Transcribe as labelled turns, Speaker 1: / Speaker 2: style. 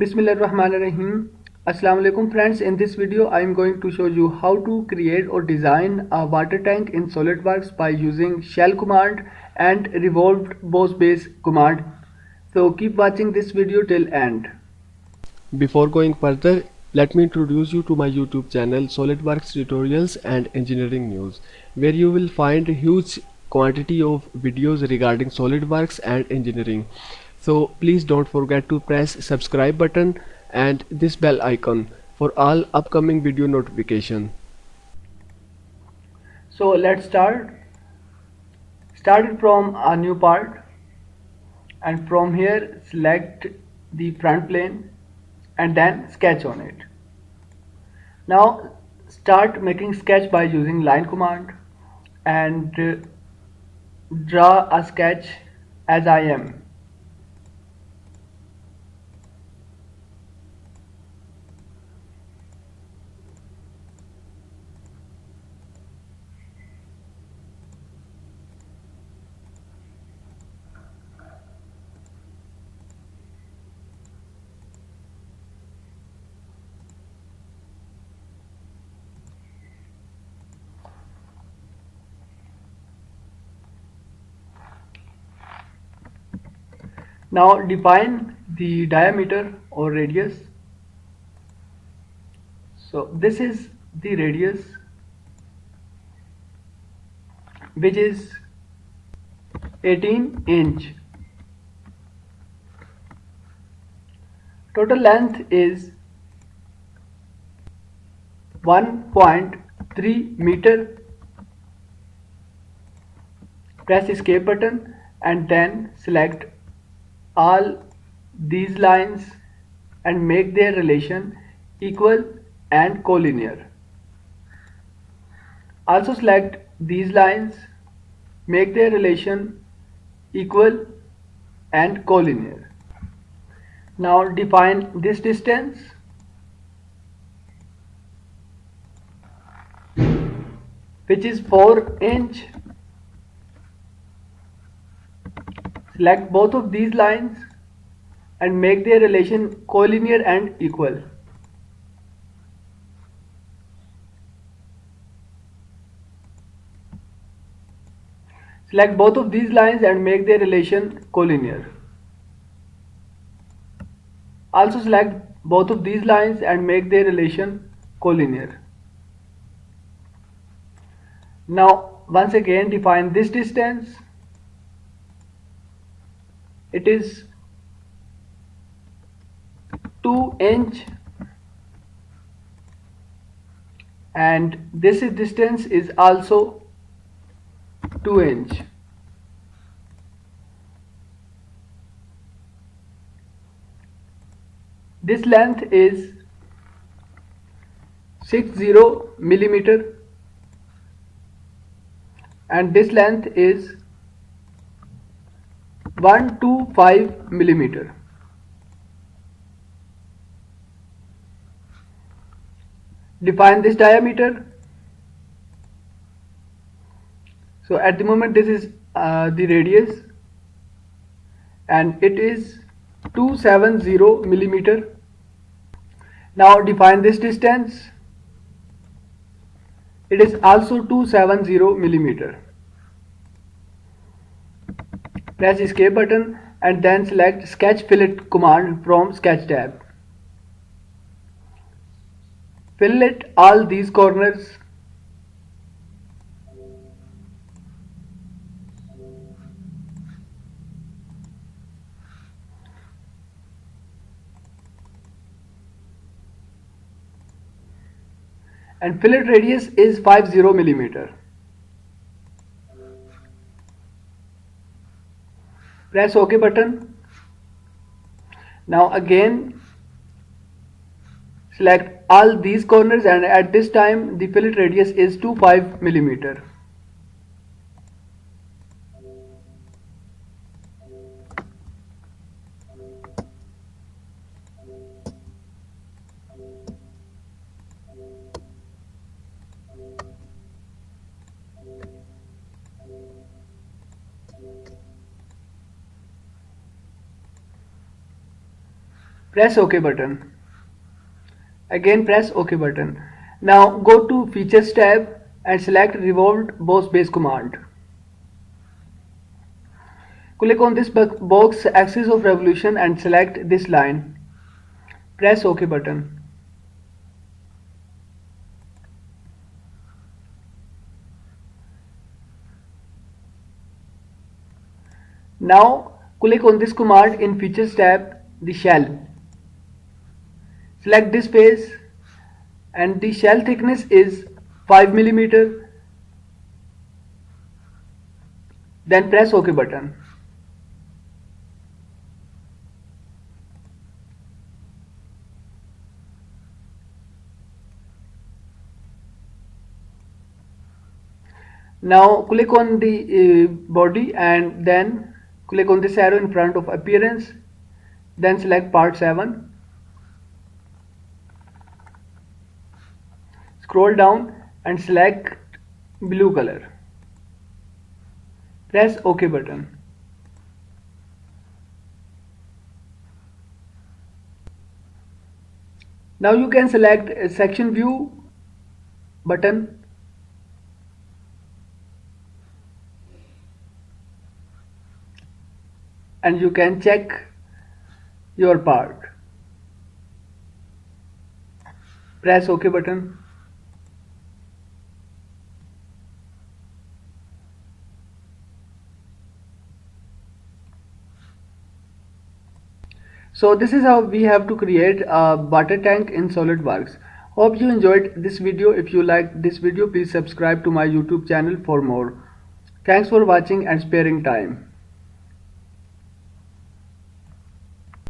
Speaker 1: Bismillahirrahmanirrahim. Assalamu alaikum friends. In this video I am going to show you how to create or design a water tank in SolidWorks by using shell command and revolved boss base command. So keep watching this video till end.
Speaker 2: Before going further, let me introduce you to my YouTube channel SolidWorks Tutorials and Engineering News, where you will find a huge quantity of videos regarding SolidWorks and engineering. So please don't forget to press subscribe button and this bell icon for all upcoming video notification.
Speaker 1: So let's start. Start it from a new part, and from here select the front plane and then sketch on it. Now start making sketch by using line command and draw a sketch as I am. Now define the diameter or radius. So this is the radius, which is 18 inch. Total length is 1.3 meter. Press escape button and then select all these lines and make their relation equal and collinear. Also select these lines, make their relation equal and collinear. Now define this distance, which is 4 inch. Select both of these lines and make their relation collinear and equal. Select both of these lines and make their relation collinear. Also select both of these lines and make their relation collinear. Now once again define this distance. It is 2 inch and this distance is also 2 inch. This length is 60 millimeter and this length is 125 millimeter. Define this diameter. So at the moment this is the radius and it is 270 millimeter. Now define this distance. It is also 270 millimeter. Press escape button and then select sketch fillet command from sketch tab. Fillet all these corners. And fillet radius is 50 millimeter. Press OK button. Now again select all these corners and at this time the fillet radius is 25 millimeter. Press OK button. Again press OK button. Now go to Features tab and select Revolved Boss Base command. Click on this box Axis of Revolution and select this line. Press OK button. Now click on this command in Features tab, the shell. Select this face and the shell thickness is 5 mm. Then press OK button. Now click on the body and then click on this arrow in front of appearance. Then select part 7. Scroll down and select blue color. Press OK button. Now you can select a section view button and you can check your part. Press OK button. So this is how we have to create a water tank in SolidWorks. Hope you enjoyed this video. If you liked this video, please subscribe to my YouTube channel for more. Thanks for watching and sparing time.